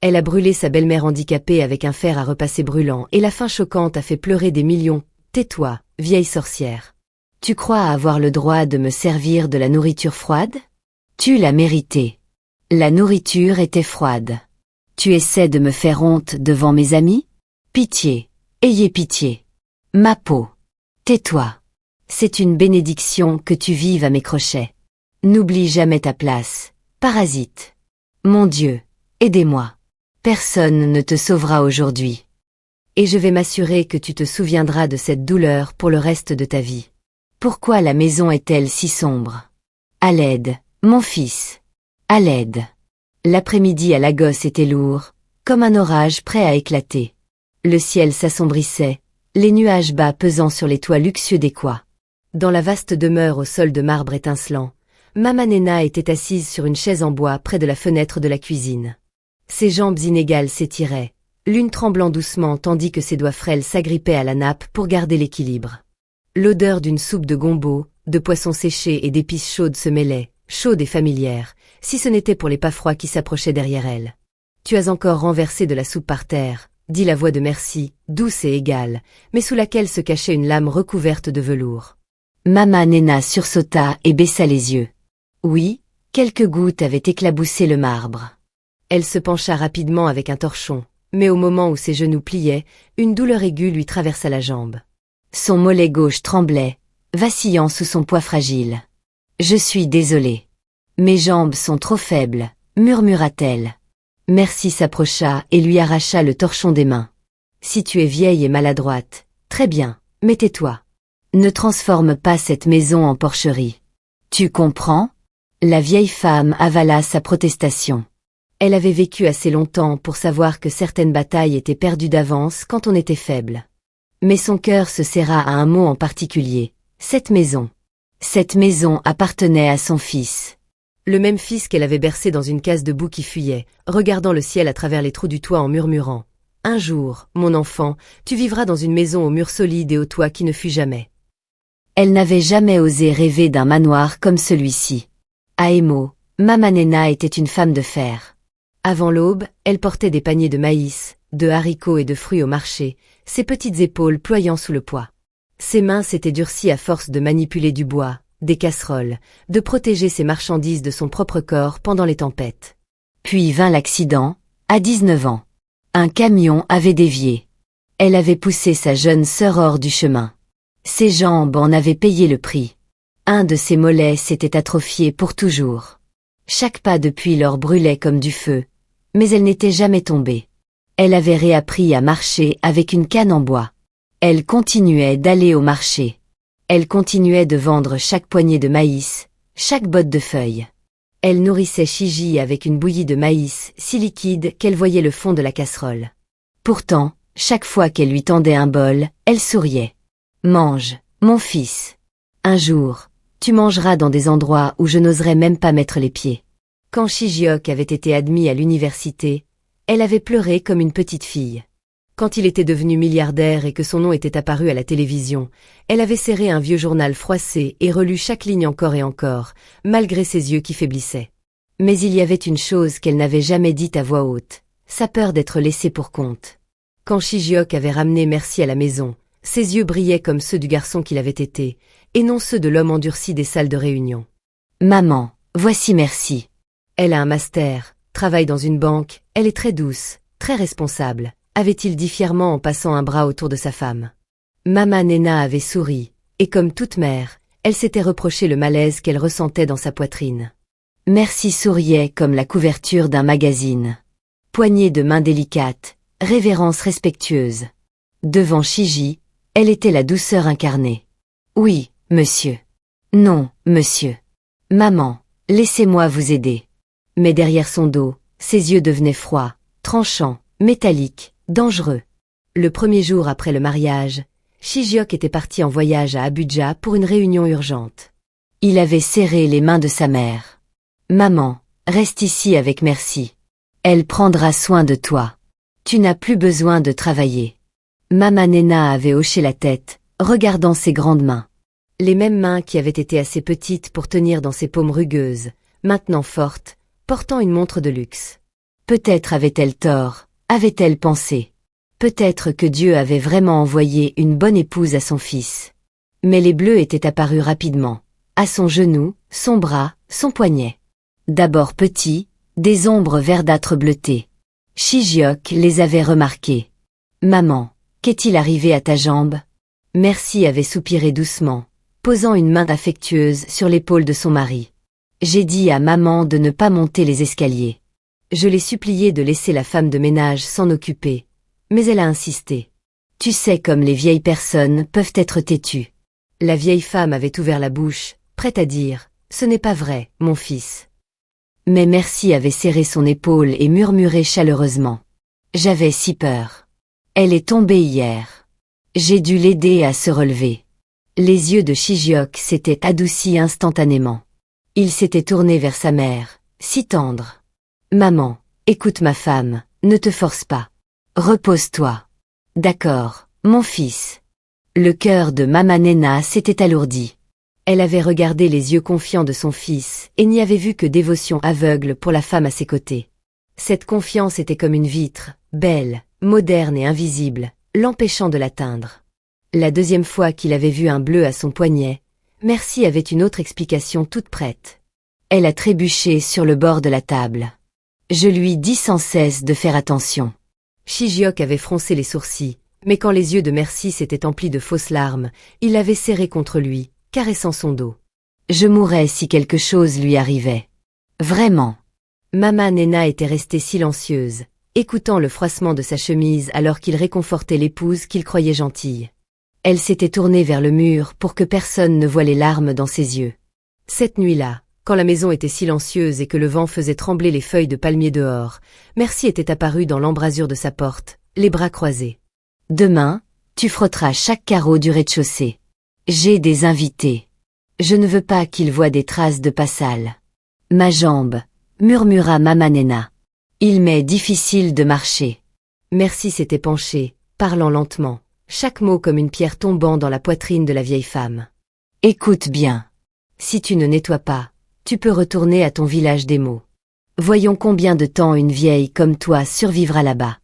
Elle a brûlé sa belle-mère handicapée avec un fer à repasser brûlant et la fin choquante a fait pleurer des millions. Tais-toi, vieille sorcière. Tu crois avoir le droit de me servir de la nourriture froide? Tu l'as mérité. La nourriture était froide. Tu essaies de me faire honte devant mes amis? Pitié, ayez pitié. Ma peau. Tais-toi. C'est une bénédiction que tu vives à mes crochets. N'oublie jamais ta place, parasite. Mon Dieu, aidez-moi. Personne ne te sauvera aujourd'hui. Et je vais m'assurer que tu te souviendras de cette douleur pour le reste de ta vie. Pourquoi la maison est-elle si sombre? À l'aide, mon fils. À l'aide. L'après-midi à Lagos était lourd, comme un orage prêt à éclater. Le ciel s'assombrissait, les nuages bas pesant sur les toits luxueux des quais. Dans la vaste demeure au sol de marbre étincelant, Mama Nena était assise sur une chaise en bois près de la fenêtre de la cuisine. Ses jambes inégales s'étiraient, l'une tremblant doucement tandis que ses doigts frêles s'agrippaient à la nappe pour garder l'équilibre. L'odeur d'une soupe de gombo, de poissons séchés et d'épices chaudes se mêlait, chaude et familière, si ce n'était pour les pas froids qui s'approchaient derrière elle. « Tu as encore renversé de la soupe par terre », dit la voix de Merci, douce et égale, mais sous laquelle se cachait une lame recouverte de velours. Mama Nena sursauta et baissa les yeux. Oui, quelques gouttes avaient éclaboussé le marbre. Elle se pencha rapidement avec un torchon, mais au moment où ses genoux pliaient, une douleur aiguë lui traversa la jambe. Son mollet gauche tremblait, vacillant sous son poids fragile. « Je suis désolée. Mes jambes sont trop faibles, murmura-t-elle. Merci s'approcha et lui arracha le torchon des mains. Si tu es vieille et maladroite, très bien, mais tais-toi. Ne transforme pas cette maison en porcherie. Tu comprends? La vieille femme avala sa protestation. Elle avait vécu assez longtemps pour savoir que certaines batailles étaient perdues d'avance quand on était faible. Mais son cœur se serra à un mot en particulier, cette maison. Cette maison appartenait à son fils. Le même fils qu'elle avait bercé dans une case de boue qui fuyait, regardant le ciel à travers les trous du toit en murmurant « Un jour, mon enfant, tu vivras dans une maison aux murs solides et au toit qui ne fuit jamais. » Elle n'avait jamais osé rêver d'un manoir comme celui-ci. À Emo, Mama Nena était une femme de fer. Avant l'aube, elle portait des paniers de maïs, de haricots et de fruits au marché, ses petites épaules ployant sous le poids. Ses mains s'étaient durcies à force de manipuler du bois, des casseroles, de protéger ses marchandises de son propre corps pendant les tempêtes. Puis vint l'accident, à 19 ans. Un camion avait dévié. Elle avait poussé sa jeune sœur hors du chemin. Ses jambes en avaient payé le prix. Un de ses mollets s'était atrophié pour toujours. Chaque pas depuis lors brûlait comme du feu, mais elle n'était jamais tombée. Elle avait réappris à marcher avec une canne en bois. Elle continuait d'aller au marché. Elle continuait de vendre chaque poignée de maïs, chaque botte de feuilles. Elle nourrissait Shiji avec une bouillie de maïs si liquide qu'elle voyait le fond de la casserole. Pourtant, chaque fois qu'elle lui tendait un bol, elle souriait. « Mange, mon fils. Un jour, tu mangeras dans des endroits où je n'oserais même pas mettre les pieds. » Quand Shijiok avait été admis à l'université, elle avait pleuré comme une petite fille. Quand il était devenu milliardaire et que son nom était apparu à la télévision, elle avait serré un vieux journal froissé et relu chaque ligne encore et encore, malgré ses yeux qui faiblissaient. Mais il y avait une chose qu'elle n'avait jamais dite à voix haute, sa peur d'être laissée pour compte. Quand Shijiok avait ramené Merci à la maison, ses yeux brillaient comme ceux du garçon qu'il avait été, et non ceux de l'homme endurci des salles de réunion. « Maman, voici Merci. Elle a un master, travaille dans une banque, elle est très douce, très responsable. » avait-il dit fièrement en passant un bras autour de sa femme. Mama Nena avait souri, et comme toute mère, elle s'était reproché le malaise qu'elle ressentait dans sa poitrine. Merci souriait comme la couverture d'un magazine. Poignée de main délicate, révérence respectueuse. Devant Shiji, elle était la douceur incarnée. « Oui, monsieur. »« Non, monsieur. »« Maman, laissez-moi vous aider. » Mais derrière son dos, ses yeux devenaient froids, tranchants, métalliques, dangereux. Le premier jour après le mariage, Shijiok était parti en voyage à Abuja pour une réunion urgente. Il avait serré les mains de sa mère. « Maman, reste ici avec Merci. Elle prendra soin de toi. Tu n'as plus besoin de travailler. » Mama Nena avait hoché la tête, regardant ses grandes mains. Les mêmes mains qui avaient été assez petites pour tenir dans ses paumes rugueuses, maintenant fortes, portant une montre de luxe. Peut-être avait-elle tort, avait-elle pensé. Peut-être que Dieu avait vraiment envoyé une bonne épouse à son fils. Mais les bleus étaient apparus rapidement. À son genou, son bras, son poignet. D'abord petits, des ombres verdâtres bleutées. Shijiok les avait remarqués. « Maman, qu'est-il arrivé à ta jambe ?» Merci avait soupiré doucement, posant une main affectueuse sur l'épaule de son mari. « J'ai dit à maman de ne pas monter les escaliers. Je l'ai supplié de laisser la femme de ménage s'en occuper, mais elle a insisté. Tu sais comme les vieilles personnes peuvent être têtues. » La vieille femme avait ouvert la bouche, prête à dire « Ce n'est pas vrai, mon fils. » Mais Merci avait serré son épaule et murmuré chaleureusement. « J'avais si peur. Elle est tombée hier. J'ai dû l'aider à se relever. » Les yeux de Shijiok s'étaient adoucis instantanément. Il s'était tourné vers sa mère, si tendre. « Maman, écoute ma femme, ne te force pas. Repose-toi. »« D'accord, mon fils. » Le cœur de Mama Nena s'était alourdi. Elle avait regardé les yeux confiants de son fils et n'y avait vu que dévotion aveugle pour la femme à ses côtés. Cette confiance était comme une vitre, belle, moderne et invisible, l'empêchant de l'atteindre. La deuxième fois qu'il avait vu un bleu à son poignet, Merci avait une autre explication toute prête. Elle a trébuché sur le bord de la table. Je lui dis sans cesse de faire attention. Shijiok avait froncé les sourcils, mais quand les yeux de Merci s'étaient emplis de fausses larmes, il l'avait serré contre lui, caressant son dos. Je mourrais si quelque chose lui arrivait. Vraiment. Mama Nena était restée silencieuse, écoutant le froissement de sa chemise alors qu'il réconfortait l'épouse qu'il croyait gentille. Elle s'était tournée vers le mur pour que personne ne voie les larmes dans ses yeux. Cette nuit-là, quand la maison était silencieuse et que le vent faisait trembler les feuilles de palmier dehors, Merci était apparue dans l'embrasure de sa porte, les bras croisés. « Demain, tu frotteras chaque carreau du rez-de-chaussée. J'ai des invités. Je ne veux pas qu'ils voient des traces de pas sales. »« Ma jambe, » murmura Mama Nena. « Il m'est difficile de marcher. » Merci s'était penchée, parlant lentement, chaque mot comme une pierre tombant dans la poitrine de la vieille femme. « Écoute bien. Si tu ne nettoies pas, tu peux retourner à ton village des mots. Voyons combien de temps une vieille comme toi survivra là-bas. »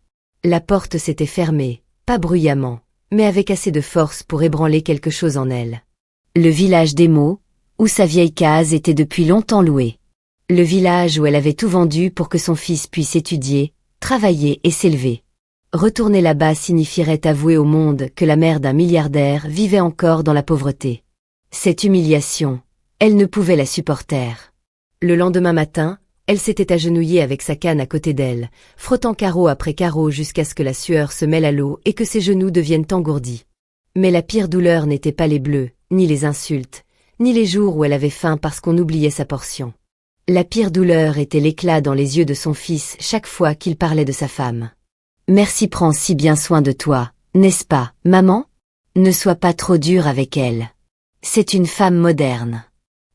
La porte s'était fermée, pas bruyamment, mais avec assez de force pour ébranler quelque chose en elle. Le village des mots, où sa vieille case était depuis longtemps louée. Le village où elle avait tout vendu pour que son fils puisse étudier, travailler et s'élever. Retourner là-bas signifierait avouer au monde que la mère d'un milliardaire vivait encore dans la pauvreté. Cette humiliation, elle ne pouvait la supporter. Le lendemain matin, elle s'était agenouillée avec sa canne à côté d'elle, frottant carreau après carreau jusqu'à ce que la sueur se mêle à l'eau et que ses genoux deviennent engourdis. Mais la pire douleur n'était pas les bleus, ni les insultes, ni les jours où elle avait faim parce qu'on oubliait sa portion. La pire douleur était l'éclat dans les yeux de son fils chaque fois qu'il parlait de sa femme. « Merci prend si bien soin de toi, n'est-ce pas, maman ? Ne sois pas trop dure avec elle. C'est une femme moderne. »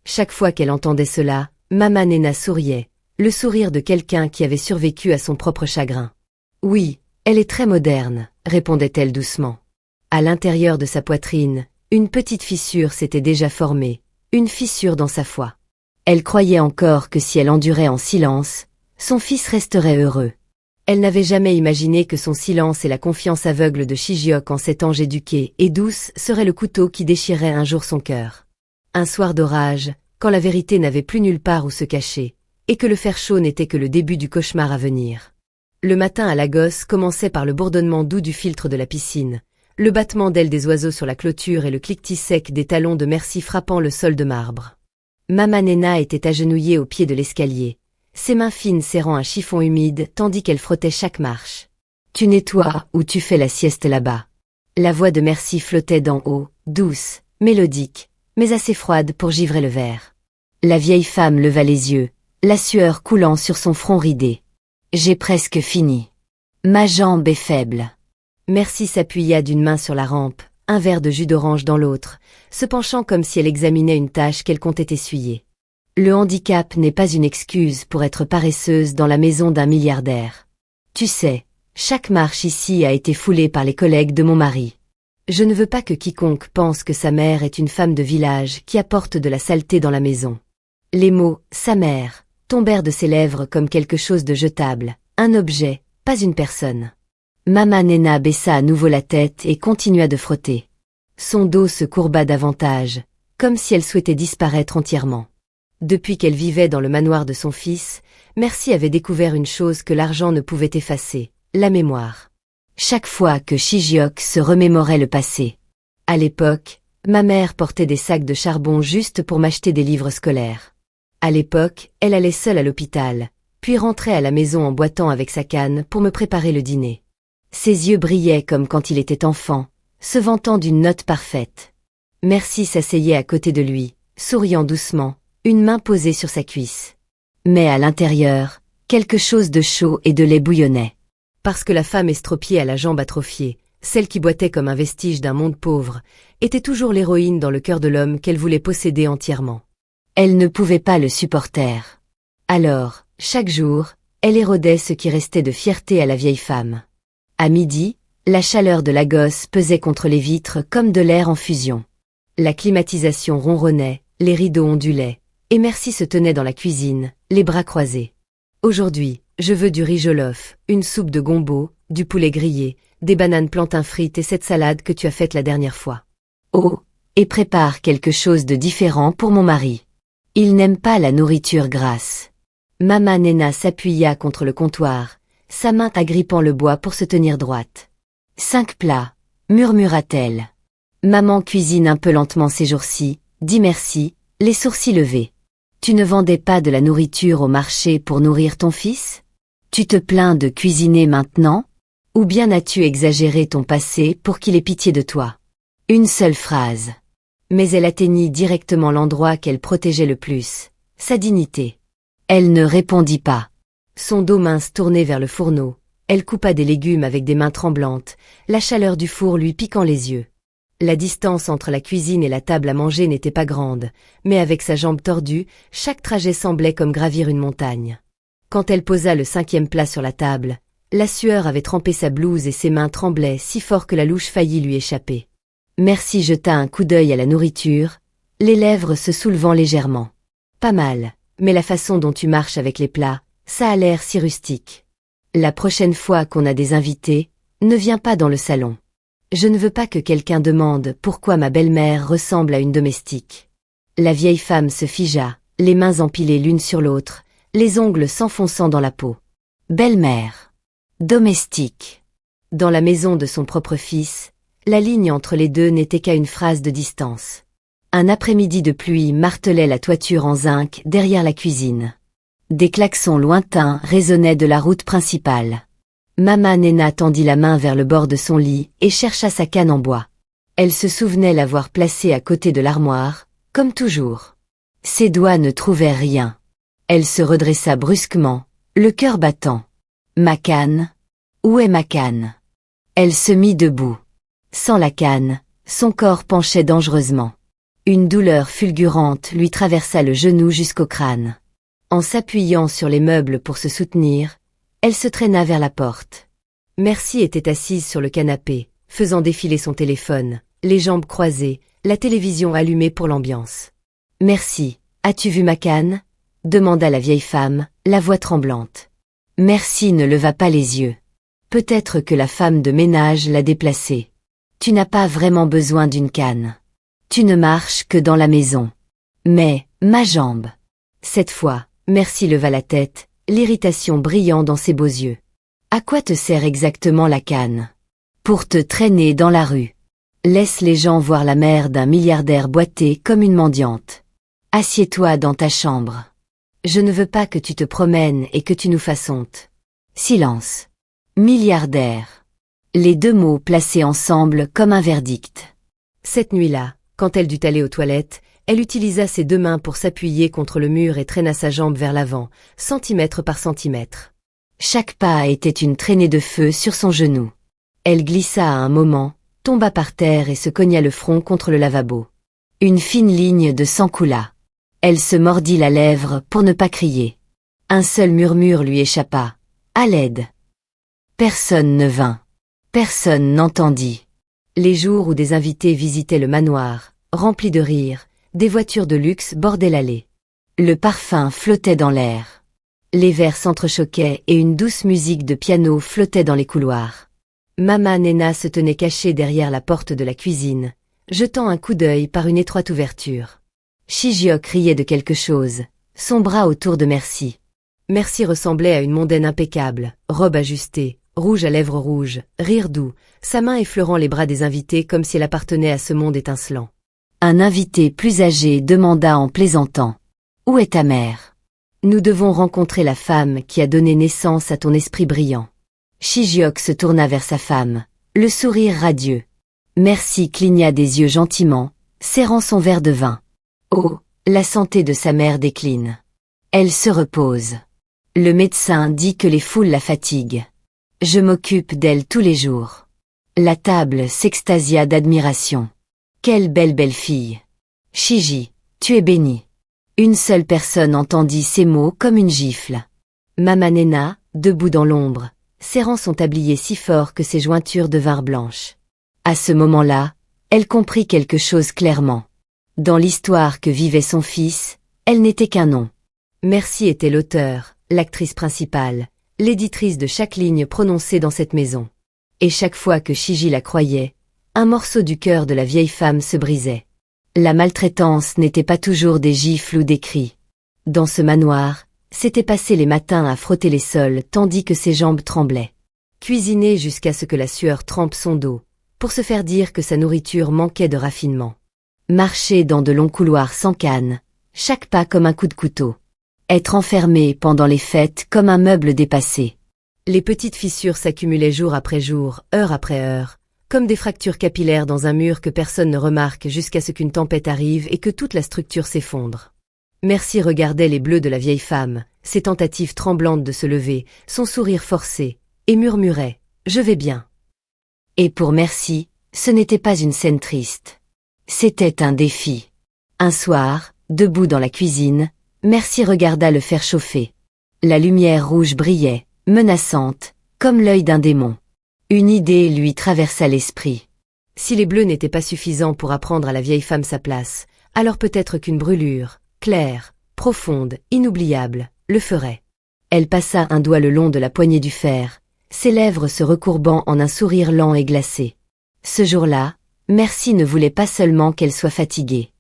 Chaque fois qu'elle entendait cela, Mama Nena souriait, le sourire de quelqu'un qui avait survécu à son propre chagrin. « Oui, elle est très moderne, » répondait-elle doucement. À l'intérieur de sa poitrine, une petite fissure s'était déjà formée, une fissure dans sa foi. Elle croyait encore que si elle endurait en silence, son fils resterait heureux. Elle n'avait jamais imaginé que son silence et la confiance aveugle de Shijiok en cet ange éduqué et douce seraient le couteau qui déchirait un jour son cœur. Un soir d'orage, quand la vérité n'avait plus nulle part où se cacher, et que le fer chaud n'était que le début du cauchemar à venir. Le matin à Lagos commençait par le bourdonnement doux du filtre de la piscine, le battement d'ailes des oiseaux sur la clôture et le cliquetis sec des talons de Merci frappant le sol de marbre. Mama Nena était agenouillée au pied de l'escalier, ses mains fines serrant un chiffon humide tandis qu'elle frottait chaque marche. « Tu nettoies ou tu fais la sieste là-bas ?» La voix de Merci flottait d'en haut, douce, mélodique, mais assez froide pour givrer le verre. La vieille femme leva les yeux, la sueur coulant sur son front ridé. « J'ai presque fini. Ma jambe est faible. » Merci s'appuya d'une main sur la rampe, un verre de jus d'orange dans l'autre, se penchant comme si elle examinait une tâche qu'elle comptait essuyer. Le handicap n'est pas une excuse pour être paresseuse dans la maison d'un milliardaire. Tu sais, chaque marche ici a été foulée par les collègues de mon mari. Je ne veux pas que quiconque pense que sa mère est une femme de village qui apporte de la saleté dans la maison. Les mots « sa mère » tombèrent de ses lèvres comme quelque chose de jetable, Un objet, pas une personne. Mama Nena baissa à nouveau la tête et continua de frotter. Son dos se courba davantage, comme si elle souhaitait disparaître entièrement. Depuis qu'elle vivait dans le manoir de son fils, Merci avait découvert une chose que l'argent ne pouvait effacer, la mémoire. Chaque fois que Shijiok se remémorait le passé. À l'époque, ma mère portait des sacs de charbon juste pour m'acheter des livres scolaires. À l'époque, elle allait seule à l'hôpital, puis rentrait à la maison en boitant avec sa canne pour me préparer le dîner. Ses yeux brillaient comme quand il était enfant, se vantant d'une note parfaite. Merci s'asseyait à côté de lui, souriant doucement, une main posée sur sa cuisse. Mais à l'intérieur, quelque chose de chaud et de lait bouillonnait. Parce que la femme estropiée à la jambe atrophiée, celle qui boitait comme un vestige d'un monde pauvre, était toujours l'héroïne dans le cœur de l'homme qu'elle voulait posséder entièrement. Elle ne pouvait pas le supporter. Alors, chaque jour, elle érodait ce qui restait de fierté à la vieille femme. À midi, la chaleur de la gosse pesait contre les vitres comme de l'air en fusion. La climatisation ronronnait, les rideaux ondulaient, et Merci se tenait dans la cuisine, les bras croisés. Aujourd'hui, je veux du riz jollof, une soupe de gombo, du poulet grillé, des bananes plantains frites et cette salade que tu as faite la dernière fois. Oh, et prépare quelque chose de différent pour mon mari. Il n'aime pas la nourriture grasse. Mama Nena s'appuya contre le comptoir, sa main agrippant le bois pour se tenir droite. 5 plats, murmura-t-elle. Maman cuisine un peu lentement ces jours-ci, dit Merci, les sourcils levés. Tu ne vendais pas de la nourriture au marché pour nourrir ton fils? Tu te plains de cuisiner maintenant? Ou bien as-tu exagéré ton passé pour qu'il ait pitié de toi? Une seule phrase. Mais elle atteignit directement l'endroit qu'elle protégeait le plus, sa dignité. Elle ne répondit pas. Son dos mince tourné vers le fourneau, elle coupa des légumes avec des mains tremblantes, la chaleur du four lui piquant les yeux. La distance entre la cuisine et la table à manger n'était pas grande, mais avec sa jambe tordue, chaque trajet semblait comme gravir une montagne. Quand elle posa le 5e plat sur la table, la sueur avait trempé sa blouse et ses mains tremblaient si fort que la louche faillit lui échapper. Merci jeta un coup d'œil à la nourriture, les lèvres se soulevant légèrement. Pas mal, mais la façon dont tu marches avec les plats, ça a l'air si rustique. La prochaine fois qu'on a des invités, ne viens pas dans le salon. Je ne veux pas que quelqu'un demande pourquoi ma belle-mère ressemble à une domestique. La vieille femme se figea, les mains empilées l'une sur l'autre, les ongles s'enfonçant dans la peau. Belle-mère. Domestique. Dans la maison de son propre fils, la ligne entre les deux n'était qu'à une phrase de distance. Un après-midi de pluie martelait la toiture en zinc derrière la cuisine. Des klaxons lointains résonnaient de la route principale. Mama Nena tendit la main vers le bord de son lit et chercha sa canne en bois. Elle se souvenait l'avoir placée à côté de l'armoire, comme toujours. Ses doigts ne trouvaient rien. Elle se redressa brusquement, le cœur battant. Ma canne? Où est ma canne? Elle se mit debout. Sans la canne, son corps penchait dangereusement. Une douleur fulgurante lui traversa le genou jusqu'au crâne. En s'appuyant sur les meubles pour se soutenir, elle se traîna vers la porte. Merci était assise sur le canapé, faisant défiler son téléphone, les jambes croisées, la télévision allumée pour l'ambiance. Merci, as-tu vu ma canne? Demanda la vieille femme, la voix tremblante. Merci ne leva pas les yeux. Peut-être que la femme de ménage l'a déplacée. Tu n'as pas vraiment besoin d'une canne. Tu ne marches que dans la maison. Mais, ma jambe. Cette fois, Merci leva la tête, l'irritation brillant dans ses beaux yeux. À quoi te sert exactement la canne? Pour te traîner dans la rue. Laisse les gens voir la mère d'un milliardaire boiter comme une mendiante. Assieds-toi dans ta chambre. Je ne veux pas que tu te promènes et que tu nous fasses honte. Silence. Milliardaire. Les deux mots placés ensemble comme un verdict. Cette nuit-là, quand elle dut aller aux toilettes, elle utilisa ses deux mains pour s'appuyer contre le mur et traîna sa jambe vers l'avant, centimètre par centimètre. Chaque pas était une traînée de feu sur son genou. Elle glissa à un moment, tomba par terre et se cogna le front contre le lavabo. Une fine ligne de sang coula. Elle se mordit la lèvre pour ne pas crier. Un seul murmure lui échappa. À l'aide. Personne ne vint. Personne n'entendit. Les jours où des invités visitaient le manoir, remplis de rires, des voitures de luxe bordaient l'allée. Le parfum flottait dans l'air. Les verres s'entrechoquaient et une douce musique de piano flottait dans les couloirs. Mama Nena se tenait cachée derrière la porte de la cuisine, jetant un coup d'œil par une étroite ouverture. Shijiok riait de quelque chose, son bras autour de Merci. Merci ressemblait à une mondaine impeccable, robe ajustée, rouge à lèvres rouges, rire doux, sa main effleurant les bras des invités comme si elle appartenait à ce monde étincelant. Un invité plus âgé demanda en plaisantant. « Où est ta mère ? Nous devons rencontrer la femme qui a donné naissance à ton esprit brillant. » Shijiok se tourna vers sa femme, le sourire radieux. Merci cligna des yeux gentiment, serrant son verre de vin. Oh, la santé de sa mère décline. Elle se repose. Le médecin dit que les foules la fatiguent. Je m'occupe d'elle tous les jours. La table s'extasia d'admiration. Quelle belle fille. Shiji, tu es bénie. Une seule personne entendit ces mots comme une gifle. Mama Nena, debout dans l'ombre, serrant son tablier si fort que ses jointures devinrent blanches. À ce moment-là, elle comprit quelque chose clairement. Dans l'histoire que vivait son fils, elle n'était qu'un nom. Merci était l'auteur, l'actrice principale, l'éditrice de chaque ligne prononcée dans cette maison. Et chaque fois que Shiji la croyait, un morceau du cœur de la vieille femme se brisait. La maltraitance n'était pas toujours des gifles ou des cris. Dans ce manoir, s'était passé les matins à frotter les sols tandis que ses jambes tremblaient. Cuisiner jusqu'à ce que la sueur trempe son dos, pour se faire dire que sa nourriture manquait de raffinement. Marcher dans de longs couloirs sans canne, chaque pas comme un coup de couteau. Être enfermé pendant les fêtes comme un meuble dépassé. Les petites fissures s'accumulaient jour après jour, heure après heure, comme des fractures capillaires dans un mur que personne ne remarque jusqu'à ce qu'une tempête arrive et que toute la structure s'effondre. Merci regardait les bleus de la vieille femme, ses tentatives tremblantes de se lever, son sourire forcé, et murmurait « Je vais bien ». Et pour Merci, ce n'était pas une scène triste. C'était un défi. Un soir, debout dans la cuisine, Merci regarda le fer chauffer. La lumière rouge brillait, menaçante, comme l'œil d'un démon. Une idée lui traversa l'esprit. Si les bleus n'étaient pas suffisants pour apprendre à la vieille femme sa place, alors peut-être qu'une brûlure, claire, profonde, inoubliable, le ferait. Elle passa un doigt le long de la poignée du fer, ses lèvres se recourbant en un sourire lent et glacé. Ce jour-là, Merci ne voulait pas seulement qu'elle soit fatiguée.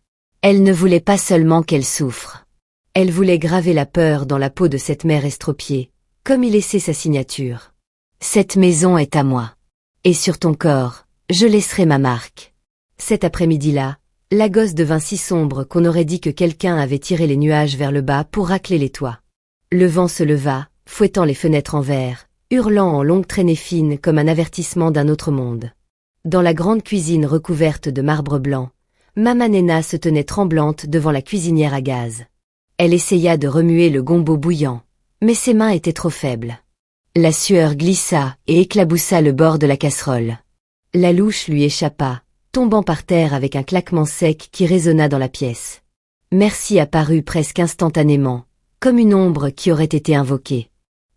Elle ne voulait pas seulement qu'elle souffre. Elle voulait graver la peur dans la peau de cette mère estropiée, comme y laisser sa signature. Cette maison est à moi. Et sur ton corps, je laisserai ma marque. Cet après-midi-là, la gosse devint si sombre qu'on aurait dit que quelqu'un avait tiré les nuages vers le bas pour racler les toits. Le vent se leva, fouettant les fenêtres en verre, hurlant en longues traînées fines comme un avertissement d'un autre monde. Dans la grande cuisine recouverte de marbre blanc, Mama Nena se tenait tremblante devant la cuisinière à gaz. Elle essaya de remuer le gombo bouillant, mais ses mains étaient trop faibles. La sueur glissa et éclaboussa le bord de la casserole. La louche lui échappa, tombant par terre avec un claquement sec qui résonna dans la pièce. Merci apparut presque instantanément, comme une ombre qui aurait été invoquée.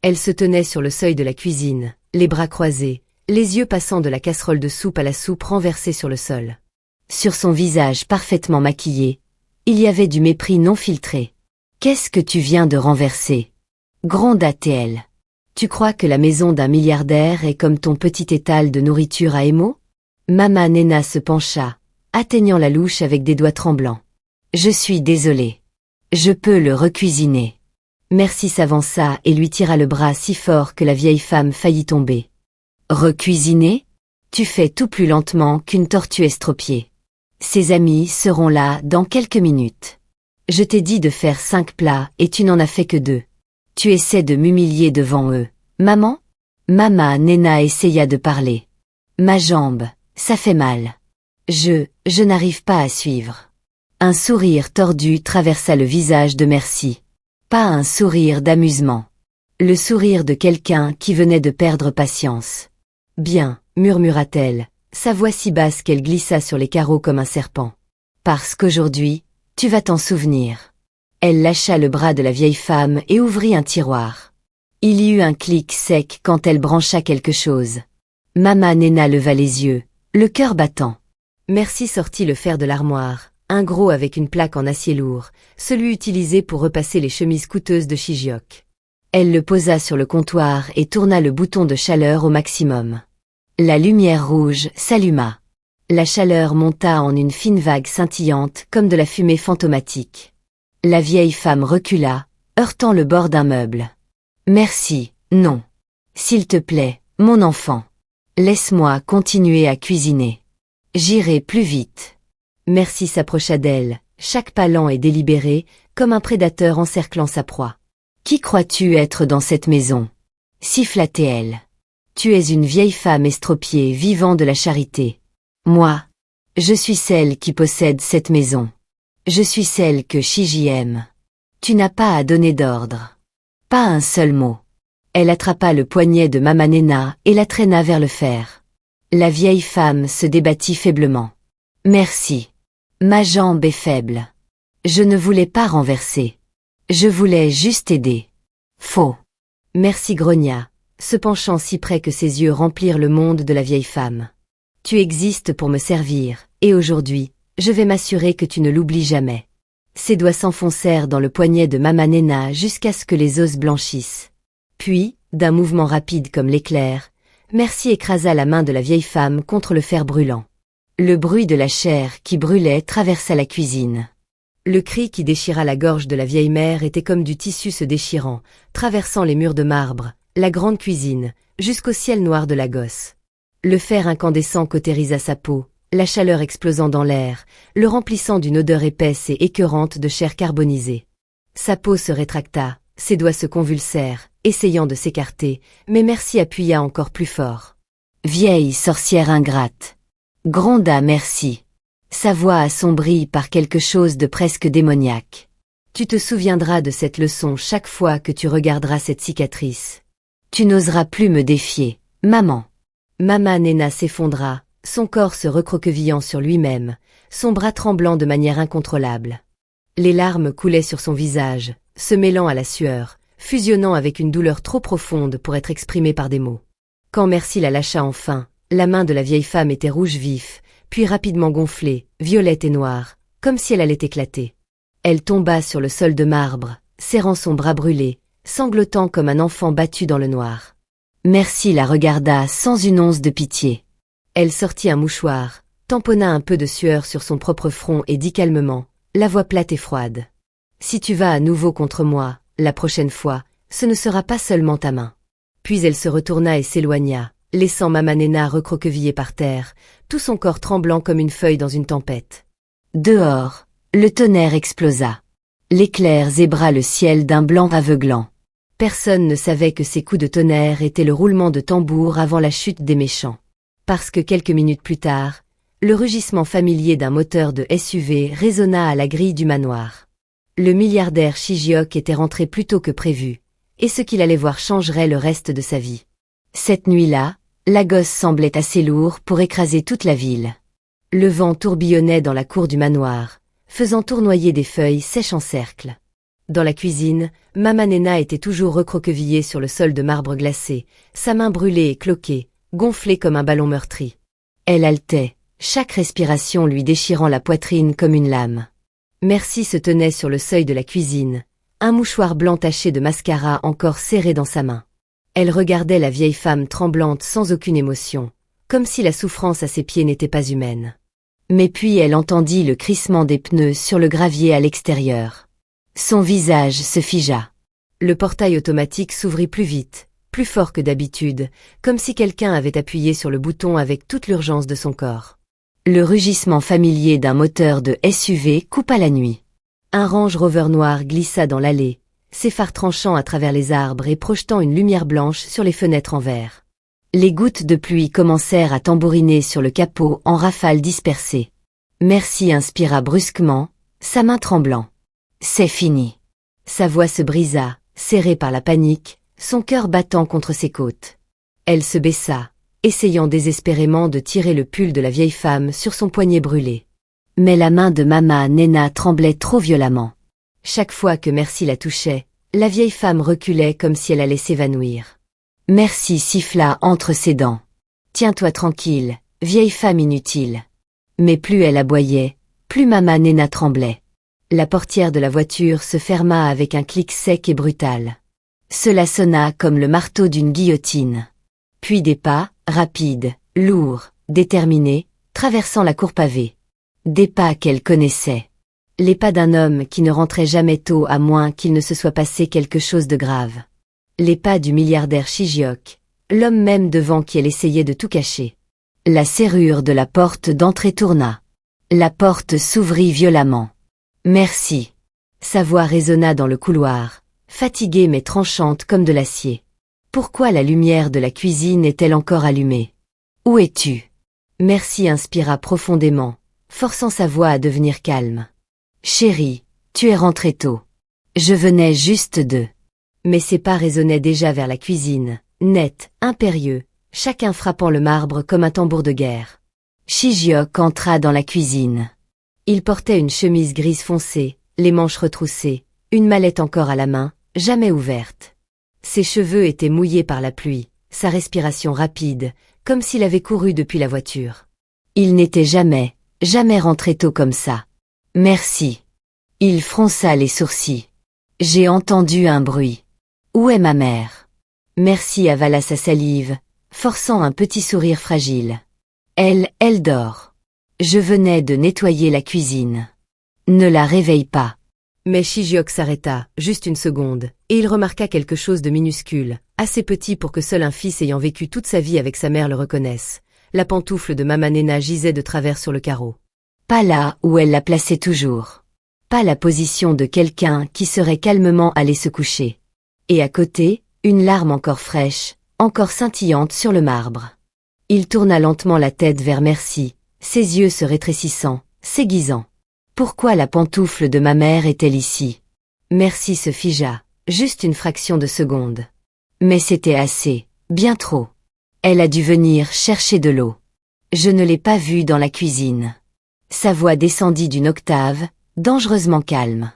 Elle se tenait sur le seuil de la cuisine, les bras croisés, les yeux passant de la casserole de soupe à la soupe renversée sur le sol. Sur son visage parfaitement maquillé, il y avait du mépris non filtré. « Qu'est-ce que tu viens de renverser ?» gronda-t-elle. « Tu crois que la maison d'un milliardaire est comme ton petit étal de nourriture à émaux ?» Mama Nena se pencha, atteignant la louche avec des doigts tremblants. « Je suis désolée. Je peux le recuisiner. » Merci s'avança et lui tira le bras si fort que la vieille femme faillit tomber. « Recuisiner ? Tu fais tout plus lentement qu'une tortue estropiée. Ses amis seront là dans quelques minutes. Je t'ai dit de faire 5 plats et tu n'en as fait que 2. Tu essaies de m'humilier devant eux, maman ? » Mama Nena essaya de parler. « Ma jambe, ça fait mal. Je n'arrive pas à suivre. » Un sourire tordu traversa le visage de Merci. Pas un sourire d'amusement. Le sourire de quelqu'un qui venait de perdre patience. « Bien, » murmura-t-elle, sa voix si basse qu'elle glissa sur les carreaux comme un serpent. « Parce qu'aujourd'hui, tu vas t'en souvenir. » Elle lâcha le bras de la vieille femme et ouvrit un tiroir. Il y eut un clic sec quand elle brancha quelque chose. Mama Nena leva les yeux, le cœur battant. Merci sortit le fer de l'armoire, un gros avec une plaque en acier lourd, celui utilisé pour repasser les chemises coûteuses de Shijiok. Elle le posa sur le comptoir et tourna le bouton de chaleur au maximum. La lumière rouge s'alluma. La chaleur monta en une fine vague scintillante comme de la fumée fantomatique. La vieille femme recula, heurtant le bord d'un meuble. « Merci, non. S'il te plaît, mon enfant. Laisse-moi continuer à cuisiner. J'irai plus vite. » Merci s'approcha d'elle, chaque pas lent et délibéré, comme un prédateur encerclant sa proie. « Qui crois-tu être dans cette maison ?» siffla-t-elle. « Tu es une vieille femme estropiée vivant de la charité. Moi, je suis celle qui possède cette maison. Je suis celle que Shiji aime. Tu n'as pas à donner d'ordre. Pas un seul mot. » Elle attrapa le poignet de Mama Nena et la traîna vers le fer. La vieille femme se débattit faiblement. « Merci. Ma jambe est faible. Je ne voulais pas renverser. Je voulais juste aider. »« Faux. » Merci grogna, se penchant si près que ses yeux remplirent le monde de la vieille femme. « Tu existes pour me servir, et aujourd'hui, je vais m'assurer que tu ne l'oublies jamais. » Ses doigts s'enfoncèrent dans le poignet de Mama Nena jusqu'à ce que les os blanchissent. Puis, d'un mouvement rapide comme l'éclair, Merci écrasa la main de la vieille femme contre le fer brûlant. Le bruit de la chair qui brûlait traversa la cuisine. Le cri qui déchira la gorge de la vieille mère était comme du tissu se déchirant, traversant les murs de marbre, la grande cuisine, jusqu'au ciel noir de la gosse. Le fer incandescent cautérisa sa peau, la chaleur explosant dans l'air, le remplissant d'une odeur épaisse et écœurante de chair carbonisée. Sa peau se rétracta, ses doigts se convulsèrent, essayant de s'écarter, mais Merci appuya encore plus fort. « Vieille sorcière ingrate !» gronda Merci. Sa voix assombrie par quelque chose de presque démoniaque. « Tu te souviendras de cette leçon chaque fois que tu regarderas cette cicatrice. Tu n'oseras plus me défier, maman. » Mama Nena s'effondra, son corps se recroquevillant sur lui-même, son bras tremblant de manière incontrôlable. Les larmes coulaient sur son visage, se mêlant à la sueur, fusionnant avec une douleur trop profonde pour être exprimée par des mots. Quand Merci la lâcha enfin, la main de la vieille femme était rouge vif, puis rapidement gonflée, violette et noire, comme si elle allait éclater. Elle tomba sur le sol de marbre, serrant son bras brûlé, sanglotant comme un enfant battu dans le noir. Merci la regarda sans une once de pitié. Elle sortit un mouchoir, tamponna un peu de sueur sur son propre front et dit calmement, la voix plate et froide. « Si tu vas à nouveau contre moi, la prochaine fois, ce ne sera pas seulement ta main. » Puis elle se retourna et s'éloigna, laissant Mama Nena recroquevillée par terre, tout son corps tremblant comme une feuille dans une tempête. Dehors, le tonnerre explosa. L'éclair zébra le ciel d'un blanc aveuglant. Personne ne savait que ces coups de tonnerre étaient le roulement de tambour avant la chute des méchants. Parce que quelques minutes plus tard, le rugissement familier d'un moteur de SUV résonna à la grille du manoir. Le milliardaire Shijiok était rentré plus tôt que prévu, et ce qu'il allait voir changerait le reste de sa vie. Cette nuit-là, la gosse semblait assez lourde pour écraser toute la ville. Le vent tourbillonnait dans la cour du manoir, faisant tournoyer des feuilles sèches en cercle. Dans la cuisine, Mama Nena était toujours recroquevillée sur le sol de marbre glacé, sa main brûlée et cloquée, gonflée comme un ballon meurtri. Elle haletait, chaque respiration lui déchirant la poitrine comme une lame. Merci se tenait sur le seuil de la cuisine, un mouchoir blanc taché de mascara encore serré dans sa main. Elle regardait la vieille femme tremblante sans aucune émotion, comme si la souffrance à ses pieds n'était pas humaine. Mais puis elle entendit le crissement des pneus sur le gravier à l'extérieur. Son visage se figea. Le portail automatique s'ouvrit plus vite, plus fort que d'habitude, comme si quelqu'un avait appuyé sur le bouton avec toute l'urgence de son corps. Le rugissement familier d'un moteur de SUV coupa la nuit. Un Range Rover noir glissa dans l'allée, ses phares tranchant à travers les arbres et projetant une lumière blanche sur les fenêtres en verre. Les gouttes de pluie commencèrent à tambouriner sur le capot en rafales dispersées. Merci inspira brusquement, sa main tremblant. C'est fini. Sa voix se brisa, serrée par la panique, son cœur battant contre ses côtes. Elle se baissa, essayant désespérément de tirer le pull de la vieille femme sur son poignet brûlé. Mais la main de Mama Nena tremblait trop violemment. Chaque fois que Merci la touchait, la vieille femme reculait comme si elle allait s'évanouir. Merci siffla entre ses dents. « Tiens-toi tranquille, vieille femme inutile. » Mais plus elle aboyait, plus Mama Nena tremblait. La portière de la voiture se ferma avec un clic sec et brutal. Cela sonna comme le marteau d'une guillotine. Puis des pas, rapides, lourds, déterminés, traversant la cour pavée. Des pas qu'elle connaissait. Les pas d'un homme qui ne rentrait jamais tôt à moins qu'il ne se soit passé quelque chose de grave. Les pas du milliardaire Shijiok, l'homme même devant qui elle essayait de tout cacher. La serrure de la porte d'entrée tourna. La porte s'ouvrit violemment. Merci. Sa voix résonna dans le couloir, fatiguée mais tranchante comme de l'acier. Pourquoi la lumière de la cuisine est-elle encore allumée? Où es-tu? Merci inspira profondément, forçant sa voix à devenir calme. Chérie, tu es rentrée tôt. Je venais juste de... Mais ses pas résonnaient déjà vers la cuisine, nets, impérieux, chacun frappant le marbre comme un tambour de guerre. Shijiok entra dans la cuisine. Il portait une chemise grise foncée, les manches retroussées, une mallette encore à la main, jamais ouverte. Ses cheveux étaient mouillés par la pluie, sa respiration rapide, comme s'il avait couru depuis la voiture. Il n'était jamais rentré tôt comme ça. Merci. Il fronça les sourcils. J'ai entendu un bruit. Où est ma mère? Merci avala sa salive, forçant un petit sourire fragile. Elle dort. Je venais de nettoyer la cuisine. Ne la réveille pas. Mais Shijiok s'arrêta, juste une seconde, et il remarqua quelque chose de minuscule, assez petit pour que seul un fils ayant vécu toute sa vie avec sa mère le reconnaisse. La pantoufle de Mama Nena gisait de travers sur le carreau. Pas là où elle la plaçait toujours. Pas la position de quelqu'un qui serait calmement allé se coucher. Et à côté, une larme encore fraîche, encore scintillante sur le marbre. Il tourna lentement la tête vers Merci, ses yeux se rétrécissant, s'aiguisant. Pourquoi la pantoufle de ma mère est-elle ici? Merci se figea, juste une fraction de seconde. Mais c'était assez, bien trop. Elle a dû venir chercher de l'eau. Je ne l'ai pas vue dans la cuisine. Sa voix descendit d'une octave, dangereusement calme.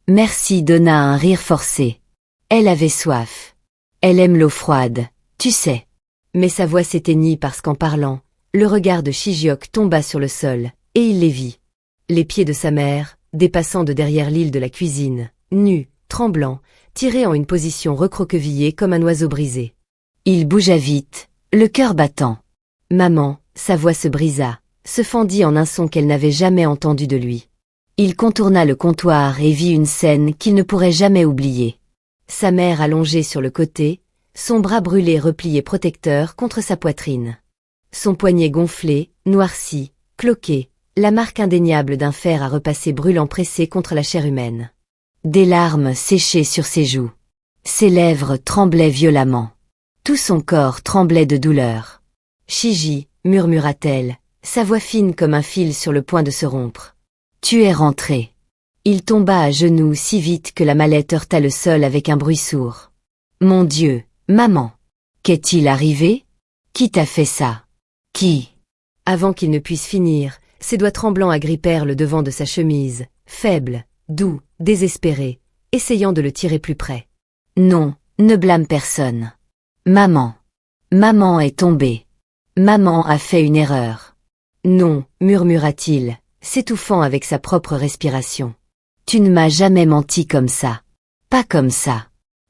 Merci donna un rire forcé. Elle avait soif. Elle aime l'eau froide, tu sais. Mais sa voix s'éteignit parce qu'en parlant, le regard de Shijiok tomba sur le sol, et il les vit. Les pieds de sa mère, dépassant de derrière l'île de la cuisine, nus, tremblants, tirés en une position recroquevillée comme un oiseau brisé. Il bougea vite, le cœur battant. Maman, sa voix se brisa, se fendit en un son qu'elle n'avait jamais entendu de lui. Il contourna le comptoir et vit une scène qu'il ne pourrait jamais oublier. Sa mère allongée sur le côté, son bras brûlé replié protecteur contre sa poitrine. Son poignet gonflé, noirci, cloqué, la marque indéniable d'un fer à repasser brûlant pressé contre la chair humaine. Des larmes séchaient sur ses joues. Ses lèvres tremblaient violemment. Tout son corps tremblait de douleur. Shiji, murmura-t-elle, sa voix fine comme un fil sur le point de se rompre. Tu es rentré. Il tomba à genoux si vite que la mallette heurta le sol avec un bruit sourd. Mon Dieu, maman! Qu'est-il arrivé? Qui t'a fait ça? Qui? Avant qu'il ne puisse finir, ses doigts tremblants agrippèrent le devant de sa chemise, faible, doux, désespéré, essayant de le tirer plus près. Non, ne blâme personne. Maman. Maman est tombée. Maman a fait une erreur. Non, murmura-t-il, s'étouffant avec sa propre respiration. Tu ne m'as jamais menti comme ça. Pas comme ça.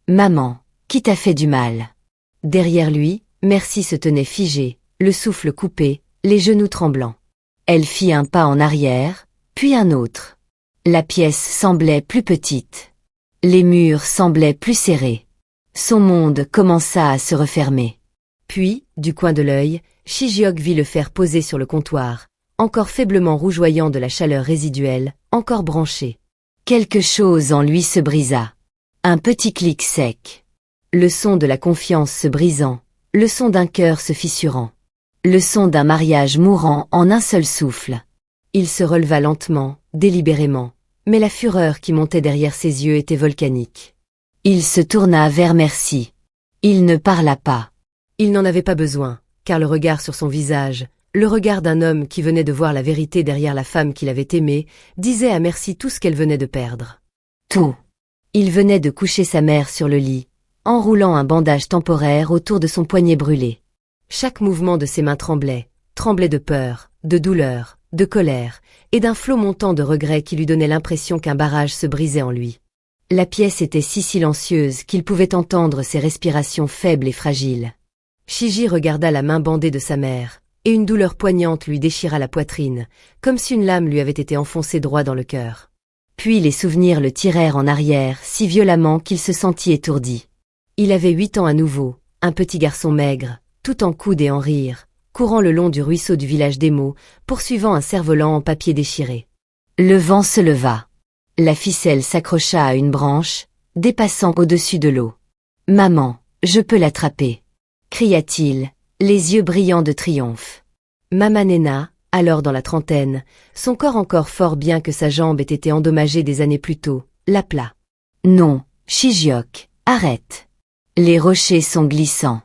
Maman, qui t'a fait du mal? Derrière lui, Merci se tenait figée, le souffle coupé, les genoux tremblants. Elle fit un pas en arrière, puis un autre. La pièce semblait plus petite. Les murs semblaient plus serrés. Son monde commença à se refermer. Puis, du coin de l'œil, Shijiok vit le fer posé sur le comptoir, encore faiblement rougeoyant de la chaleur résiduelle, encore branché. Quelque chose en lui se brisa. Un petit clic sec. Le son de la confiance se brisant, le son d'un cœur se fissurant. Le son d'un mariage mourant en un seul souffle. Il se releva lentement, délibérément, mais la fureur qui montait derrière ses yeux était volcanique. Il se tourna vers Merci. Il ne parla pas. Il n'en avait pas besoin, car le regard sur son visage, le regard d'un homme qui venait de voir la vérité derrière la femme qu'il avait aimée, disait à Merci tout ce qu'elle venait de perdre. Tout. Il venait de coucher sa mère sur le lit, enroulant un bandage temporaire autour de son poignet brûlé. Chaque mouvement de ses mains tremblait de peur, de douleur, de colère, et d'un flot montant de regrets qui lui donnait l'impression qu'un barrage se brisait en lui. La pièce était si silencieuse qu'il pouvait entendre ses respirations faibles et fragiles. Shiji regarda la main bandée de sa mère, et une douleur poignante lui déchira la poitrine, comme si une lame lui avait été enfoncée droit dans le cœur. Puis les souvenirs le tirèrent en arrière si violemment qu'il se sentit étourdi. Il avait 8 ans à nouveau, un petit garçon maigre, tout en coude et en rire, courant le long du ruisseau du village d'Emo, poursuivant un cerf-volant en papier déchiré. Le vent se leva. La ficelle s'accrocha à une branche, dépassant au-dessus de l'eau. « Maman, je peux l'attraper !» cria-t-il, les yeux brillants de triomphe. Maman Nena, alors dans la trentaine, son corps encore fort bien que sa jambe ait été endommagée des années plus tôt, l'appela. « Non, Shijiok, arrête. Les rochers sont glissants. »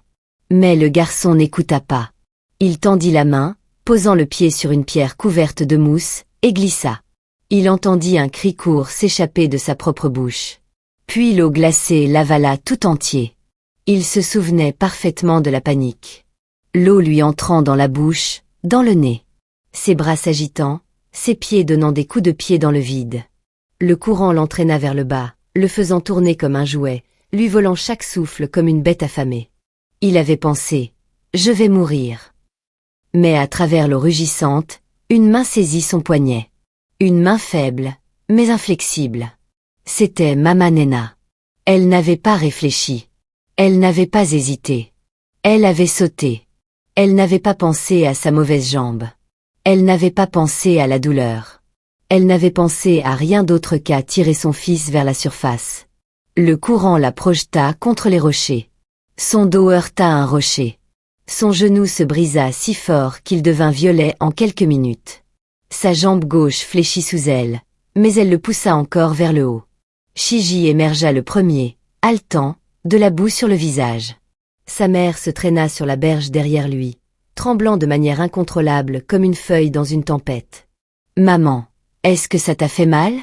Mais le garçon n'écouta pas. Il tendit la main, posant le pied sur une pierre couverte de mousse, et glissa. Il entendit un cri court s'échapper de sa propre bouche. Puis l'eau glacée l'avala tout entier. Il se souvenait parfaitement de la panique. L'eau lui entrant dans la bouche, dans le nez. Ses bras s'agitant, ses pieds donnant des coups de pied dans le vide. Le courant l'entraîna vers le bas, le faisant tourner comme un jouet, lui volant chaque souffle comme une bête affamée. Il avait pensé « Je vais mourir ». Mais à travers l'eau rugissante, une main saisit son poignet. Une main faible, mais inflexible. C'était Maman Nena. Elle n'avait pas réfléchi. Elle n'avait pas hésité. Elle avait sauté. Elle n'avait pas pensé à sa mauvaise jambe. Elle n'avait pas pensé à la douleur. Elle n'avait pensé à rien d'autre qu'à tirer son fils vers la surface. Le courant la projeta contre les rochers. Son dos heurta un rocher. Son genou se brisa si fort qu'il devint violet en quelques minutes. Sa jambe gauche fléchit sous elle, mais elle le poussa encore vers le haut. Shiji émergea le premier, haletant, de la boue sur le visage. Sa mère se traîna sur la berge derrière lui, tremblant de manière incontrôlable comme une feuille dans une tempête. « Maman, est-ce que ça t'a fait mal ?»